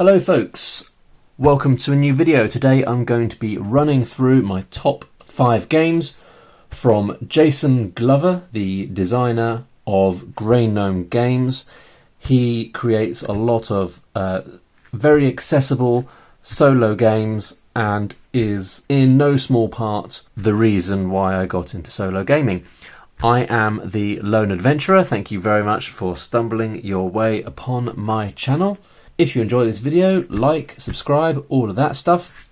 Hello folks, welcome to a new video. Today I'm going to be running through my top 5 games from Jason Glover, the designer of Grey Gnome Games. He creates a lot of very accessible solo games and is in no small part the reason why I got into solo gaming. I am the lone adventurer. Thank you very much for stumbling your way upon my channel. If you enjoy this video, like, subscribe, all of that stuff.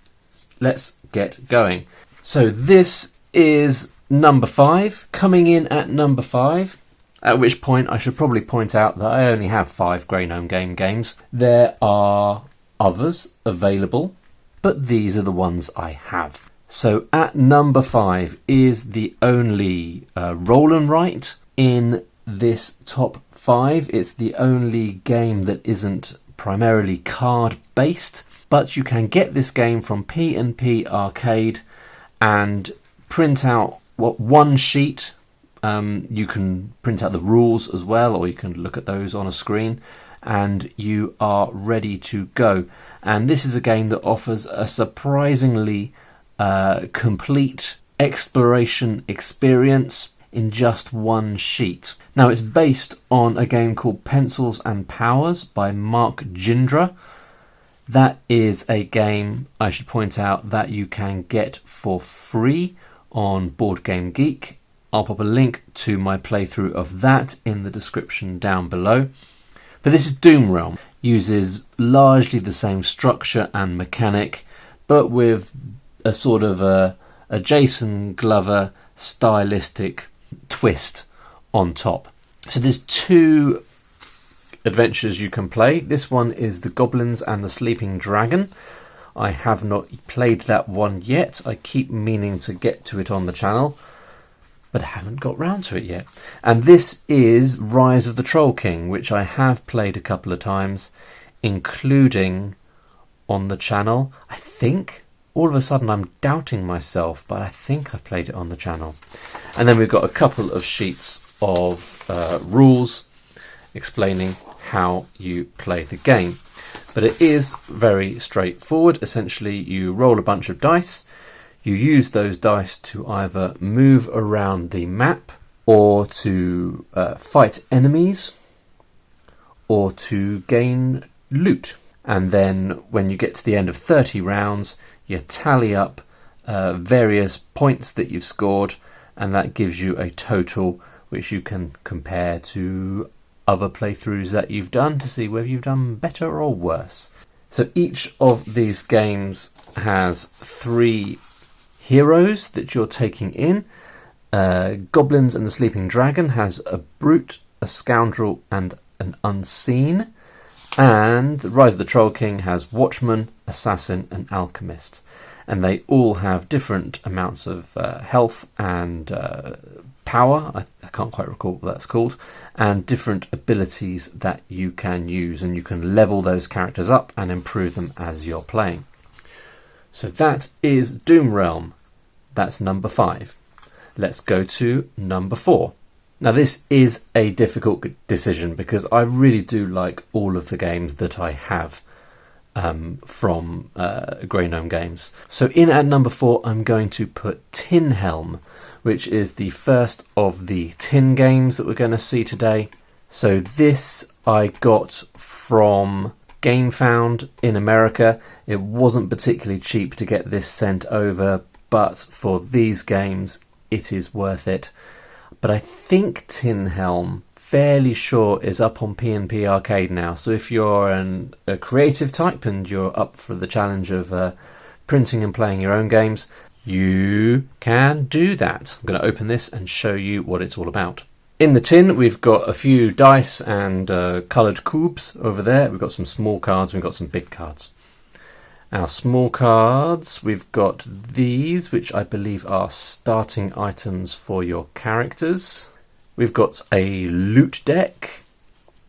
Let's get going. So this is number 5, coming in at number 5, at which point I should probably point out that I only have 5 Grey Gnome games. There are others available, but these are the ones I have. So at number 5 is the only roll and write in this top 5. It's the only game that isn't primarily card based, but you can get this game from P&P Arcade and print out one sheet. You can print out the rules as well, or you can look at those on a screen and you are ready to go. And this is a game that offers a surprisingly complete exploration experience in just one sheet. Now, it's based on a game called Pencils and Powers by Mark Jindra. That is a game, I should point out, that you can get for free on Board Game Geek. I'll pop a link to my playthrough of that in the description down below. But this is Doom Realm. Uses largely the same structure and mechanic, but with a sort of a Jason Glover stylistic twist on top. So there's 2 adventures you can play. This one is the Goblins and the Sleeping Dragon. I have not played that one yet. I keep meaning to get to it on the channel, but haven't got round to it yet. And this is Rise of the Troll King, which I have played a couple of times, including on the channel. I think, all of a sudden I'm doubting myself, but I think I've played it on the channel. And then we've got a couple of sheets of rules explaining how you play the game. But it is very straightforward. Essentially, you roll a bunch of dice. You use those dice to either move around the map, or to fight enemies, or to gain loot. And then when you get to the end of 30 rounds, you tally up various points that you've scored, and that gives you a total which you can compare to other playthroughs that you've done to see whether you've done better or worse. So each of these games has 3 heroes that you're taking in. Goblins and the Sleeping Dragon has a brute, a scoundrel, and an unseen. And Rise of the Troll King has watchman, assassin, and alchemist. And they all have different amounts of health and power. I can't quite recall what that's called. And different abilities that you can use. And you can level those characters up and improve them as you're playing. So that is Doom Realm. That's number 5. Let's go to number 4. Now this is a difficult decision because I really do like all of the games that I have from Grey Gnome Games. So in at number 4 I'm going to put Tin Helm, which is the first of the tin games that we're going to see today. So this I got from GameFound in America. It wasn't particularly cheap to get this sent over, but for these games it is worth it. But I think Tin Helm, fairly sure, is up on P&P Arcade now. So if you're a creative type and you're up for the challenge of printing and playing your own games, you can do that. I'm going to open this and show you what it's all about. In the tin, we've got a few dice and coloured cubes over there. We've got some small cards, we've got some big cards. Our small cards, we've got these, which I believe are starting items for your characters. We've got a loot deck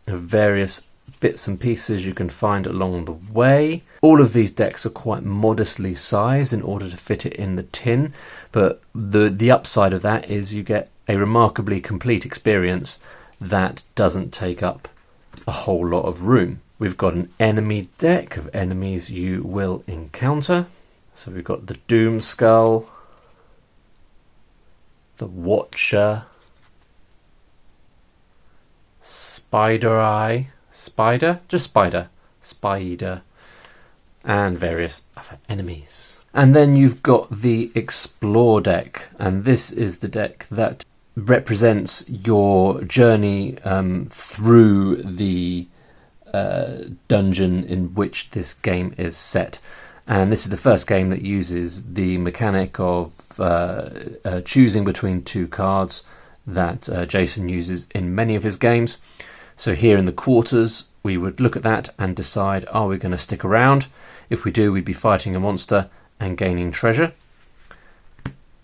of various bits and pieces you can find along the way. All of these decks are quite modestly sized in order to fit it in the tin, but the upside of that is you get a remarkably complete experience that doesn't take up a whole lot of room. We've got an enemy deck of enemies you will encounter. So we've got the Doom Skull, the Watcher, Spider Eye, Spider, and various other enemies. And then you've got the Explore deck, and this is the deck that represents your journey through the dungeon in which this game is set. And this is the first game that uses the mechanic of choosing between two cards that Jason uses in many of his games. So here in the quarters, we would look at that and decide, are we going to stick around? If we do, we'd be fighting a monster and gaining treasure.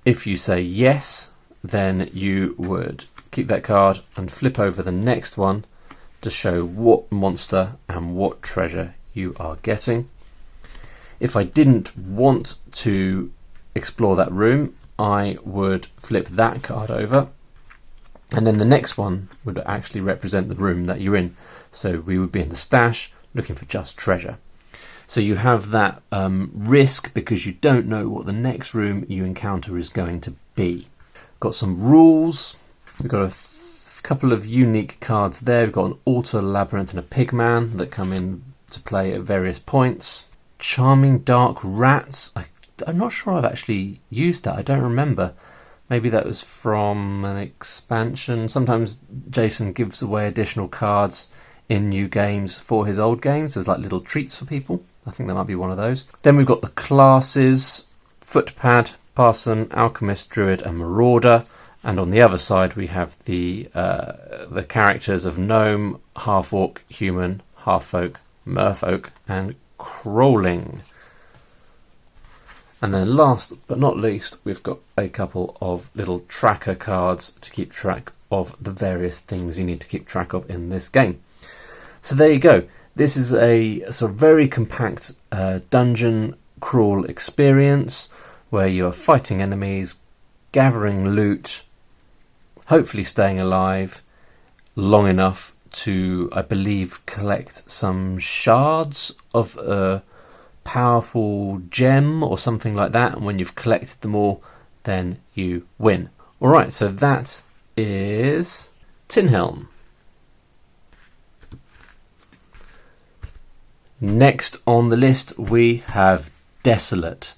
If you say yes, then you would keep that card and flip over the next one to show what monster and what treasure you are getting. If I didn't want to explore that room, I would flip that card over, and then the next one would actually represent the room that you're in. So we would be in the stash looking for just treasure. So you have that risk because you don't know what the next room you encounter is going to be. Got some rules. We've got a couple of unique cards there. We've got an Auto Labyrinth and a Pigman that come in to play at various points. Charming Dark Rats. I'm not sure I've actually used that. I don't remember. Maybe that was from an expansion. Sometimes Jason gives away additional cards in new games for his old games as like little treats for people. I think that might be one of those. Then we've got the classes: Footpad, Parson, Alchemist, Druid and Marauder. And on the other side we have the characters of Gnome, Half-Orc, Human, Half-Folk, Merfolk and Crawling. And then last but not least, we've got a couple of little tracker cards to keep track of the various things you need to keep track of in this game. So there you go. This is a sort of very compact dungeon crawl experience where you are fighting enemies, gathering loot, hopefully staying alive long enough to, I believe, collect some shards of a powerful gem or something like that, and when you've collected them all, then you win. Alright, so that is Tin Helm. Next on the list we have Desolate,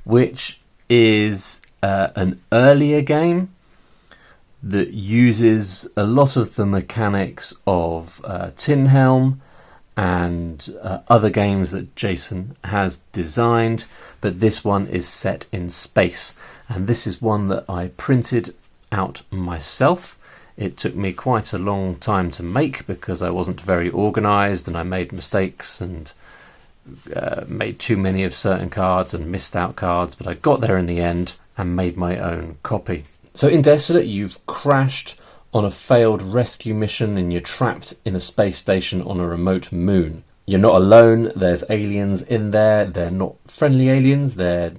which is an earlier game that uses a lot of the mechanics of Tin Helm and other games that Jason has designed, but this one is set in space, and this is one that I printed out myself. It took me quite a long time to make because I wasn't very organised and I made mistakes and made too many of certain cards and missed out cards, but I got there in the end and made my own copy. So in Desolate, you've crashed on a failed rescue mission and you're trapped in a space station on a remote moon. You're not alone, there's aliens in there. They're not friendly aliens, they're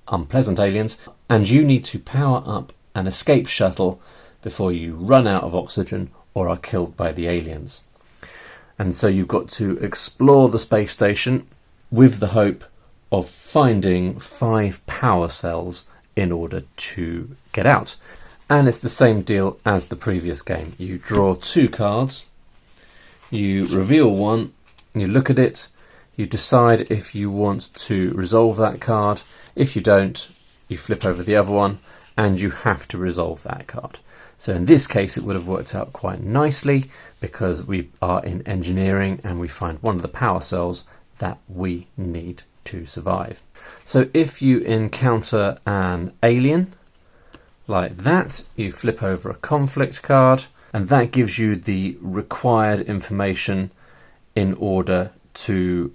unpleasant aliens, and you need to power up an escape shuttle before you run out of oxygen or are killed by the aliens. And so you've got to explore the space station with the hope of finding 5 power cells in order to get out. And it's the same deal as the previous game. You draw 2 cards, you reveal one, you look at it, you decide if you want to resolve that card. If you don't, you flip over the other one and you have to resolve that card. So in this case it would have worked out quite nicely because we are in engineering and we find one of the power cells that we need to survive. So if you encounter an alien like that, you flip over a conflict card and that gives you the required information in order to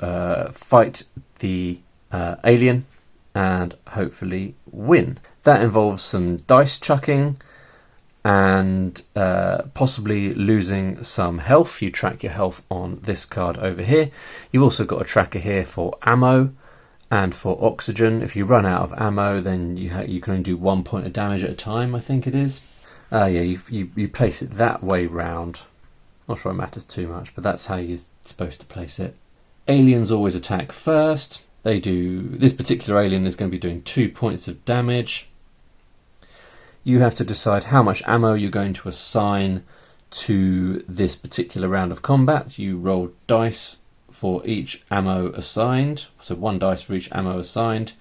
fight the alien and hopefully win. That involves some dice chucking and possibly losing some health. You track your health on this card over here. You've also got a tracker here for ammo and for oxygen. If you run out of ammo, then you can only do 1 point of damage at a time, I think it is. Yeah, you place it that way round Not sure it matters too much, but that's how you're supposed to place it. Aliens always attack first. They do. This particular alien is going to be doing 2 points of damage. You have to decide how much ammo you're going to assign to this particular round of combat. You roll dice for each ammo assigned, so 1 dice for each ammo assigned,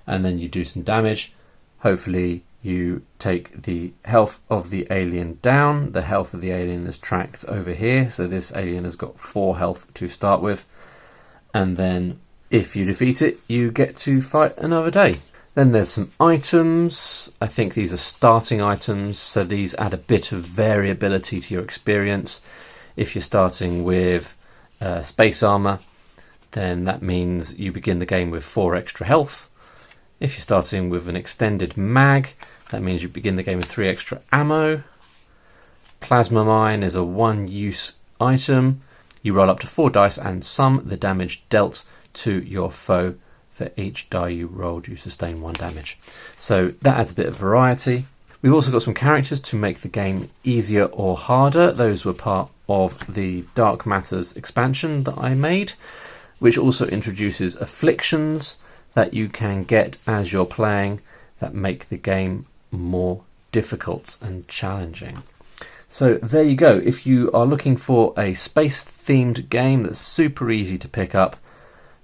and then you do some damage. Hopefully you take the health of the alien down. The health of the alien is tracked over here, so this alien has got 4 health to start with, and then if you defeat it, you get to fight another day. Then there's some items. I think these are starting items, so these add a bit of variability to your experience. If you're starting with space armor, then that means you begin the game with 4 extra health. If you're starting with an extended mag, that means you begin the game with 3 extra ammo. Plasma mine is a 1-use item. You roll up to 4 dice and sum the damage dealt to your foe. For each die you rolled, you sustain 1 damage. So that adds a bit of variety. We've also got some characters to make the game easier or harder. Those were part of the Dark Matters expansion that I made, which also introduces afflictions that you can get as you're playing that make the game more difficult and challenging. So there you go. If you are looking for a space-themed game that's super easy to pick up,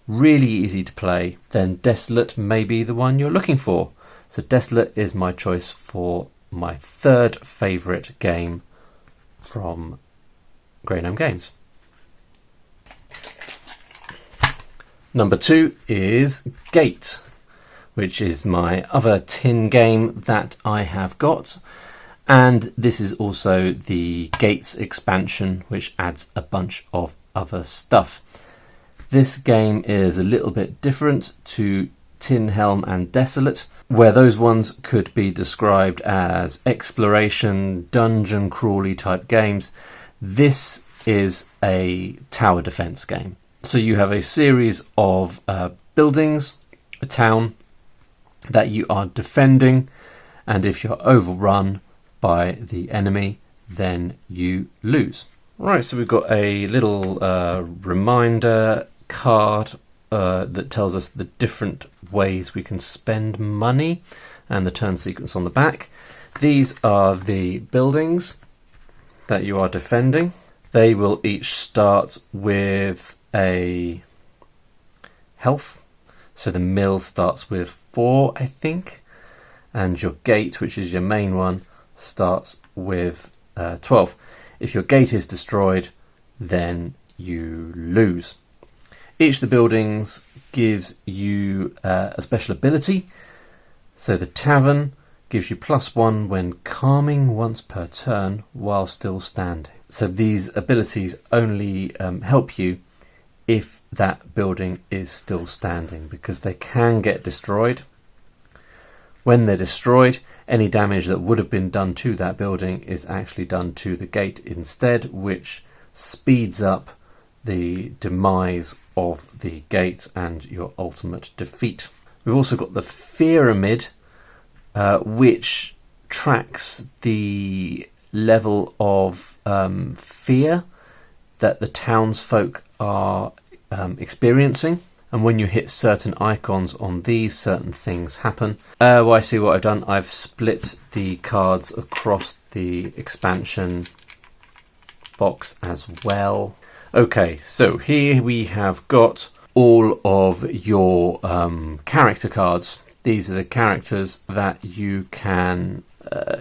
really easy to play, then Desolate may be the one you're looking for. So Desolate is my choice for my 3rd favourite game from Grey Gnome Games. Number 2 is Gate, which is my other tin game that I have got. And this is also the Gates expansion, which adds a bunch of other stuff. This game is a little bit different to Tin, Helm and Desolate, where those ones could be described as exploration, dungeon crawly type games. This is a tower defense game. So you have a series of buildings, a town that you are defending, and if you're overrun by the enemy, then you lose. Right, so we've got a little reminder card that tells us the different ways we can spend money and the turn sequence on the back. These are the buildings that you are defending. They will each start with a health. So the mill starts with 4, I think, and your gate, which is your main one, starts with 12. If your gate is destroyed, then you lose. Each of the buildings gives you a special ability. So the tavern gives you +1 when calming once per turn while still standing. So these abilities only help you if that building is still standing, because they can get destroyed. When they're destroyed, any damage that would have been done to that building is actually done to the gate instead, which speeds up the demise of the gate and your ultimate defeat. We've also got the pyramid, which tracks the level of fear that the townsfolk are experiencing, and when you hit certain icons on these, certain things happen. Well, I see what I've done. I've split the cards across the expansion box as well. Okay, so here we have got all of your character cards. These are the characters that you can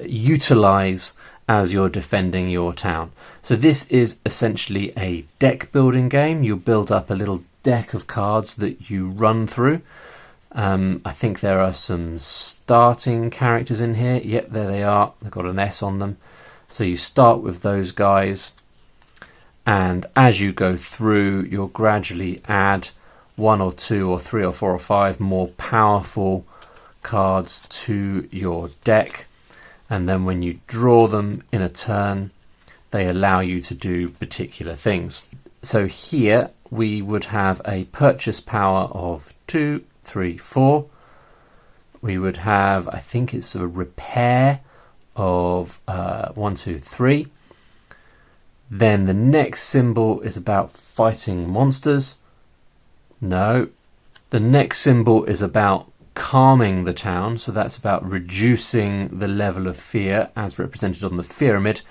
utilize as you're defending your town. So this is essentially a deck building game. You build up a little deck of cards that you run through. I think there are some starting characters in here. Yep, there they are. They've got an S on them. So you start with those guys, and as you go through, you'll gradually add 1 or 2 or 3 or 4 or 5 more powerful cards to your deck. And then when you draw them in a turn, they allow you to do particular things. So here we would have a purchase power of 2, 3, 4. We would have, I think it's a repair of 1, 2, 3. Then the next symbol is about fighting monsters. No. The next symbol is about calming the town, so that's about reducing the level of fear as represented on the pyramid.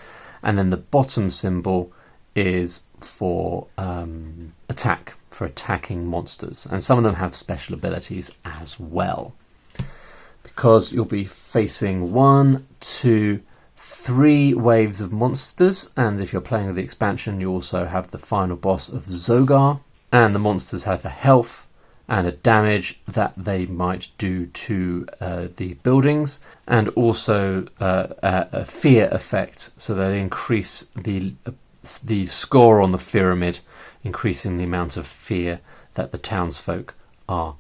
And then the bottom symbol is for attack, for attacking monsters. And some of them have special abilities as well. Because you'll be facing 1, 2, 3 waves of monsters, and if you're playing with the expansion you also have the final boss of Zogar, and the monsters have a health and a damage that they might do to the buildings, and also a fear effect, so they increase the score on the pyramid, increasing the amount of fear that the townsfolk are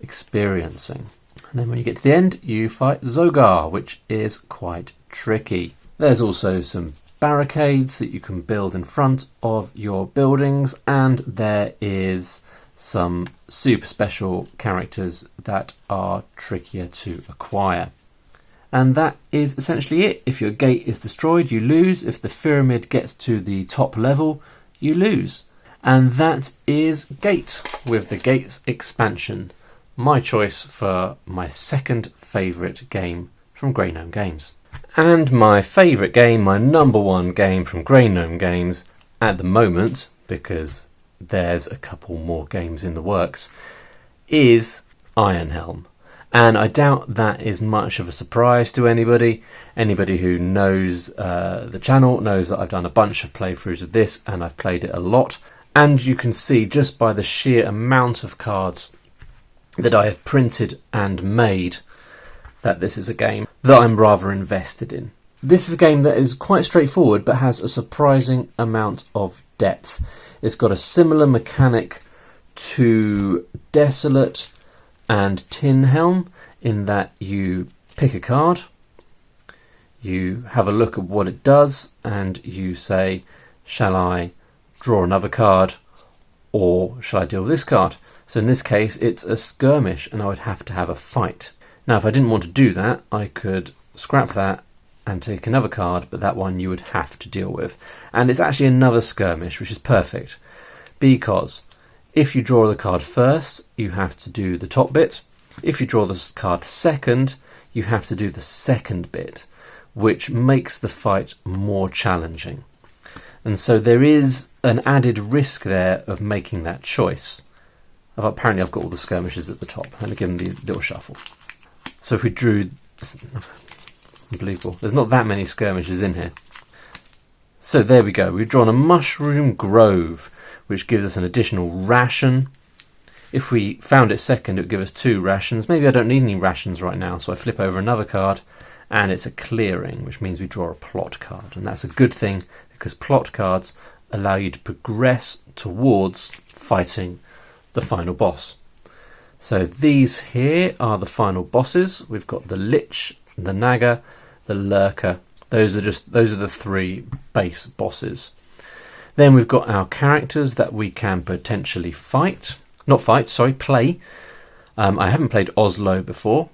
experiencing. And then when you get to the end, you fight Zogar, which is quite tricky. There's also some barricades that you can build in front of your buildings, and there is some super special characters that are trickier to acquire. And that is essentially it. If your gate is destroyed, you lose. If the pyramid gets to the top level, you lose. And that is Gate, with the Gates expansion. My choice for my second favourite game from Grey Gnome Games. And my favourite game, my number one game from Grey Gnome Games at the moment, because there's a couple more games in the works, is Iron Helm. And I doubt that is much of a surprise to anybody. Anybody who knows the channel knows that I've done a bunch of playthroughs of this, and I've played it a lot. And you can see just by the sheer amount of cards that I have printed and made that this is a game that I'm rather invested in. This is a game that is quite straightforward but has a surprising amount of depth. It's got a similar mechanic to Desolate and Tin Helm in that you pick a card, you have a look at what it does, and you say, shall I draw another card or shall I deal with this card? So in this case it's a skirmish and I would have to have a fight. Now if I didn't want to do that, I could scrap that and take another card, but that one you would have to deal with. And it's actually another skirmish, which is perfect, because if you draw the card first, you have to do the top bit. If you draw the card second, you have to do the second bit, which makes the fight more challenging. And so there is an added risk there of making that choice. Apparently I've got all the skirmishes at the top. Let me give them the little shuffle. So if we drew... Unbelievable. There's not that many skirmishes in here. So there we go. We've drawn a Mushroom Grove, which gives us an additional ration. If we found it second, it would give us 2 rations. Maybe I don't need any rations right now, so I flip over another card, and it's a clearing, which means we draw a plot card. And that's a good thing, because plot cards allow you to progress towards fighting the final boss. So these here are the final bosses. We've got the Lich, the Naga, the Lurker. Those are the 3 base bosses. Then we've got our characters that we can potentially play. I haven't played Oslo before,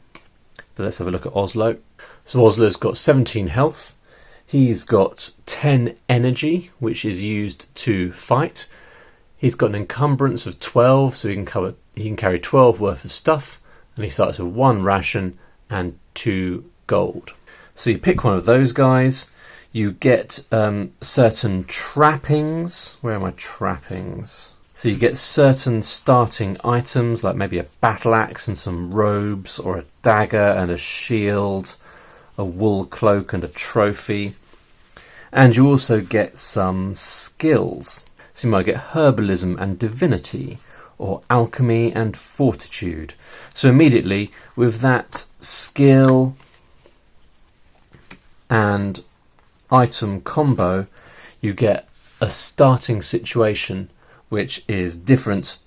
but let's have a look at Oslo. So Oslo's got 17 health. He's got 10 energy, which is used to fight. He's got an encumbrance of 12, so he can carry 12 worth of stuff, and he starts with 1 ration and 2 gold. So you pick one of those guys. You get certain trappings. Where are my trappings? So you get certain starting items, like maybe a battle axe and some robes, or a dagger and a shield, a wool cloak and a trophy. And you also get some skills. So you might get herbalism and divinity, or alchemy and fortitude. So immediately with that skill and item combo, you get a starting situation which is different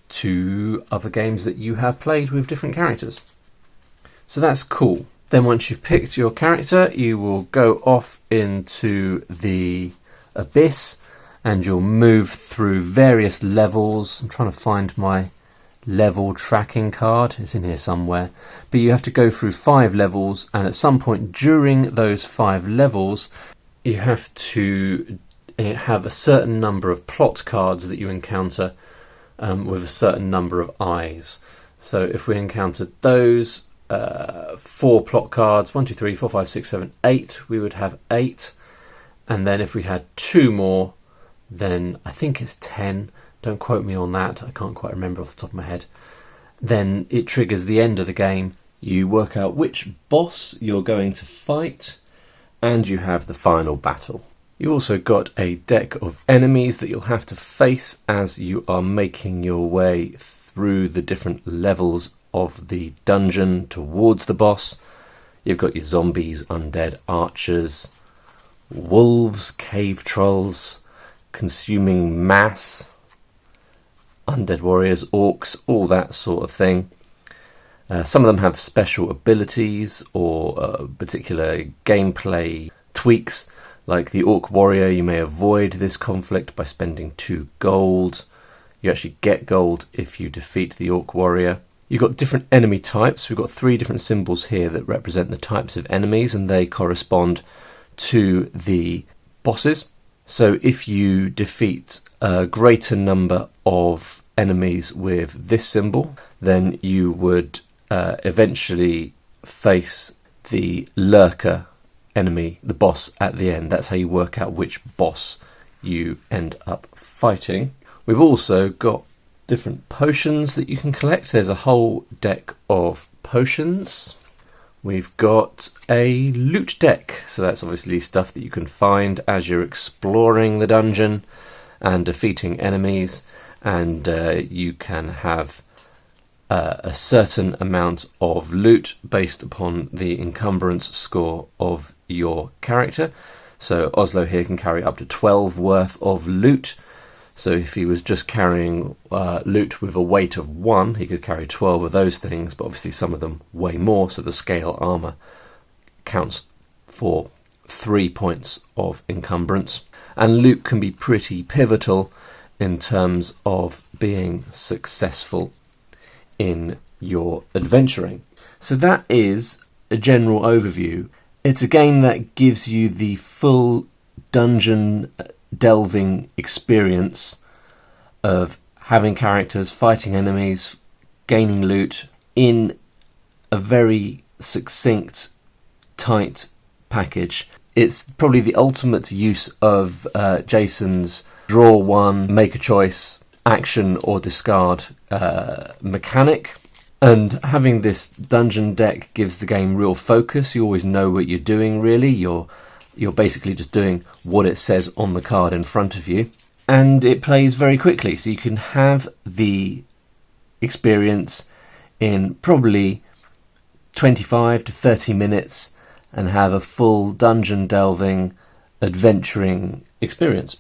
to other games that you have played with different characters. So that's cool. Then once you've picked your character, you will go off into the abyss and you'll move through various levels. I'm trying to find my level tracking card. It's in here somewhere. But you have to go through 5 levels, and at some point during those 5 levels you have to have a certain number of plot cards that you encounter with a certain number of eyes. So if we encountered those 4 plot cards, 1, 2, 3, 4, 5, 6, 7, 8, we would have 8. And then if we had 2 more, then I think it's 10. Don't quote me on that. I can't quite remember off the top of my head. Then it triggers the end of the game. You work out which boss you're going to fight, and you have the final battle. You also got a deck of enemies that you'll have to face as you are making your way through the different levels of the dungeon towards the boss. You've got your zombies, undead, archers, wolves, cave trolls, consuming mass, undead warriors, orcs, all that sort of thing. Some of them have special abilities or particular gameplay tweaks. Like the Orc Warrior, you may avoid this conflict by spending 2 gold. You actually get gold if you defeat the Orc Warrior. You've got different enemy types. We've got 3 different symbols here that represent the types of enemies, and they correspond to the bosses. So if you defeat a greater number of enemies with this symbol, then you would eventually face the lurker enemy, the boss at the end. That's how you work out which boss you end up fighting. We've also got different potions that you can collect. There's a whole deck of potions. We've got a loot deck, so that's obviously stuff that you can find as you're exploring the dungeon and defeating enemies, and you can have a certain amount of loot based upon the encumbrance score of your character. So Oslo here can carry up to 12 worth of loot. So if he was just carrying loot with a weight of 1, he could carry 12 of those things, but obviously some of them weigh more, so the scale armour counts for 3 points of encumbrance. And loot can be pretty pivotal in terms of being successful in your adventuring. So that is a general overview. It's a game that gives you the full dungeon delving experience of having characters, fighting enemies, gaining loot in a very succinct, tight package. It's probably the ultimate use of Jason's draw one, make a choice, action or discard mechanic. And having this dungeon deck gives the game real focus. You always know what you're doing, really. You're basically just doing what it says on the card in front of you. And it plays very quickly, so you can have the experience in probably 25 to 30 minutes and have a full dungeon delving, adventuring experience.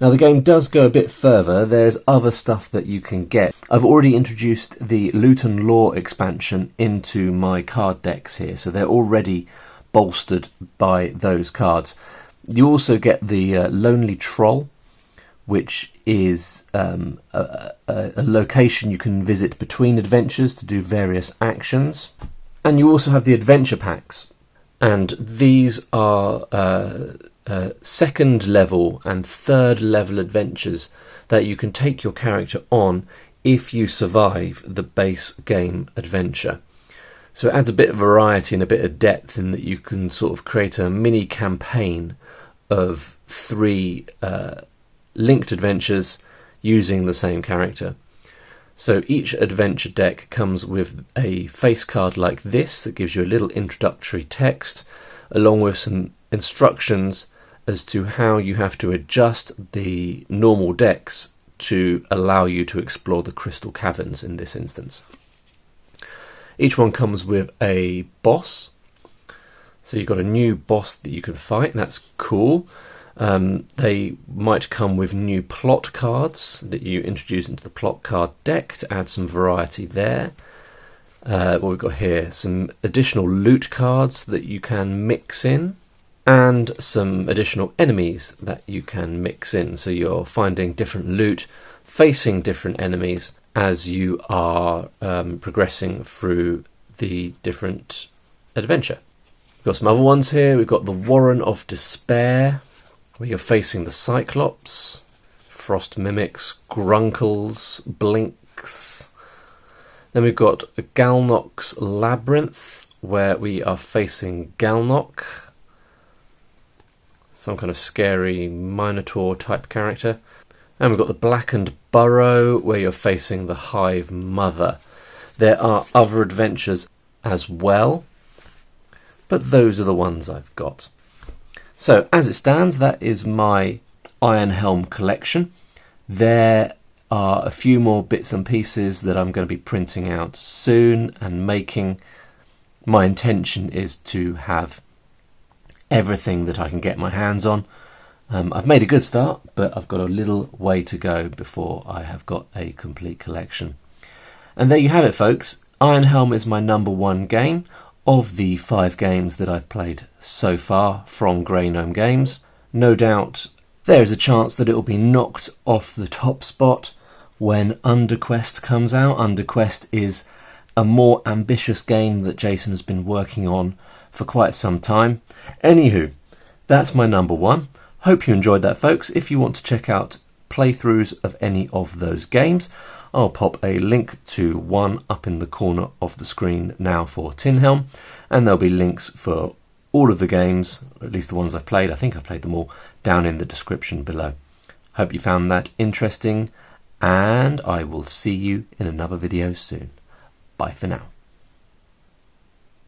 Now the game does go a bit further. There's other stuff that you can get. I've already introduced the Loot and Lore expansion into my card decks here, so they're already bolstered by those cards. You also get the Lonely Troll, which is a location you can visit between adventures to do various actions. And you also have the adventure packs, and these are second level and third level adventures that you can take your character on if you survive the base game adventure. So it adds a bit of variety and a bit of depth in that you can sort of create a mini campaign of 3 linked adventures using the same character. So each adventure deck comes with a face card like this that gives you a little introductory text, along with some instructions as to how you have to adjust the normal decks to allow you to explore the crystal caverns in this instance. Each one comes with a boss. So you've got a new boss that you can fight, and that's cool. They might come with new plot cards that you introduce into the plot card deck to add some variety there. What we've got here, some additional loot cards that you can mix in, and some additional enemies that you can mix in. So you're finding different loot, facing different enemies as you are progressing through the different adventure. We've got some other ones here. We've got the Warren of Despair, where you're facing the Cyclops, Frost Mimics, Grunkles, Blinks. Then we've got Galnok's Labyrinth, where we are facing Galnok, some kind of scary Minotaur type character. And we've got the Blackened Burrow, where you're facing the Hive Mother. There are other adventures as well, but those are the ones I've got. So as it stands, that is my Iron Helm collection. There are a few more bits and pieces that I'm going to be printing out soon and making. My intention is to have everything that I can get my hands on. I've made a good start, but I've got a little way to go before I have got a complete collection. And there you have it, folks. Iron Helm is my #1 game of the 5 games that I've played so far from Grey Gnome Games. No doubt there is a chance that it will be knocked off the top spot when Underquest comes out. Underquest is a more ambitious game that Jason has been working on for quite some time. Anywho, that's my #1. Hope you enjoyed that, folks. If you want to check out playthroughs of any of those games, I'll pop a link to one up in the corner of the screen now for Tin Helm, and there'll be links for all of the games, or at least the ones I've played. I think I've played them all, down in the description below. Hope you found that interesting, and I will see you in another video soon. Bye for now.